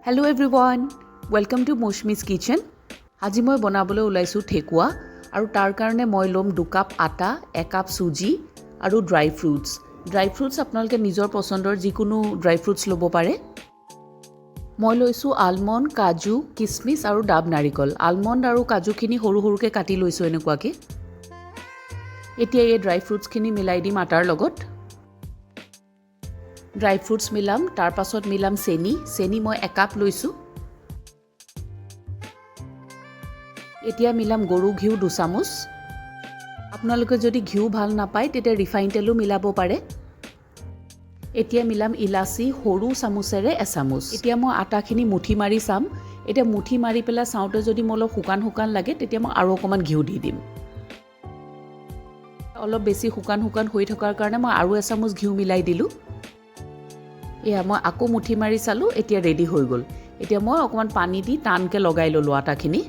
Hello everyone, welcome to Moshmi's Kitchen. আজি মই বনাবলৈ ওলাইছো ঠেকুৱা আৰু তাৰ কাৰণে মই লম 2 কাপ আটা, 1 কাপ সুজি আৰু ড্ৰাই ফ্ৰুটস। ড্ৰাই ফ্ৰুটস আপোনালোকে নিজৰ পছন্দৰ যিকোনো ড্ৰাই ফ্ৰুটস ল'ব পাৰে। মই লৈছো আলমন্ড, কাজু, কিসমিস আৰু ডাব নাৰিকল। আলমন্ড আৰু কাজুখিনি সৰু সৰুকৈ কাটি লৈছো এনেকুৱাকৈ। এতিয়া এই ড্ৰাই ফ্ৰুটসখিনি মিলাই দিম আটাৰ লগত। ড্ৰাই ফ্ৰুটস মিলাম, তাৰ পাছত মিলাম চেনি মই 1 কাপ লৈছো। এতিয়া মিলাম গৰু ঘিউ 2 চামুচ। আপোনালোকে যদি ঘিউ ভাল নাপায় তেতিয়া ৰিফাইন তেলো মিলাব পাৰে। এতিয়া মিলাম ইলাচি সৰু চামুচেৰে 1 চামুচ। এতিয়া মই আটাখিনি মুঠি মাৰি চাম। এতিয়া মুঠি মাৰি পেলাই চাওঁতে যদি মই অলপ শুকান লাগে তেতিয়া মই আৰু অকমান ঘিউ দি দিম। অলপ বেছি শুকান হৈ থকাৰ কাৰণে মই আৰু 1 চামুচ ঘিউ মিলাই দিলোঁ। এয়া মই আকৌ মুঠি মাৰি চালো, এতিয়া ৰেডি হৈ গ'ল। এতিয়া মই অকমান পানী দি টানকৈ লগাই ললো আটাখিনি।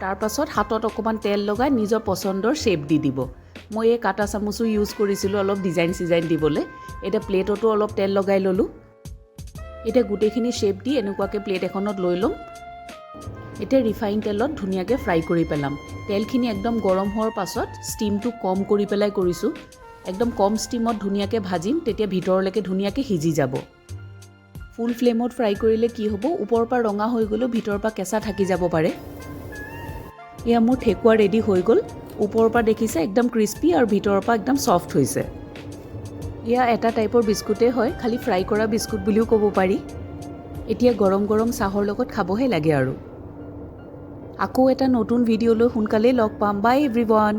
তাৰ পাছত হাতত অকমান তেল লগাই নিজৰ পছন্দৰ শেপ দি দিব। মই এই কাটা চামুচো ইউজ কৰিছিলো অলপ ডিজাইন দিবলৈ। এটা প্লেটতো অলপ তেল লগাই ললো। এটা গুটেখিনি শেপ দি এনেকুৱাকৈ প্লেট এখনত লৈ লম। এতিয়া ৰিফাইন তেলত ধুনীয়াকৈ ফ্ৰাই কৰি পেলাম। তেলখিনি একদম গৰম হোৱাৰ পাছত ষ্টিমটো কম কৰি পেলাই কৰিছো। একদম কম ষ্টিমত ধুনীয়াকৈ ভাজিম, তেতিয়া ভিতৰলৈকে ধুনীয়াকৈ সিজি যাব। ফুল ফ্লেমত ফ্ৰাই কৰিলে কি হ'ব, ওপৰৰ পৰা ৰঙা হৈ গ'লেও ভিতৰৰ পৰা কেঁচা থাকি যাব পাৰে। এয়া মোৰ ঠেকুৱা ৰেডি হৈ গ'ল। ওপৰৰ পৰা দেখিছে একদম ক্ৰিস্পি আৰু ভিতৰৰ পৰা একদম সফ্ট হৈছে। এয়া এটা টাইপৰ বিস্কুটেই হয়, খালি ফ্ৰাই কৰা বিস্কুট বুলিও ক'ব পাৰি। এতিয়া গৰম চাহৰ লগত খাবহে লাগে আৰু। আকৌ এটা নতুন ভিডিঅ' লৈ সোনকালেই লগ পাম। বাই এভৰিৱান।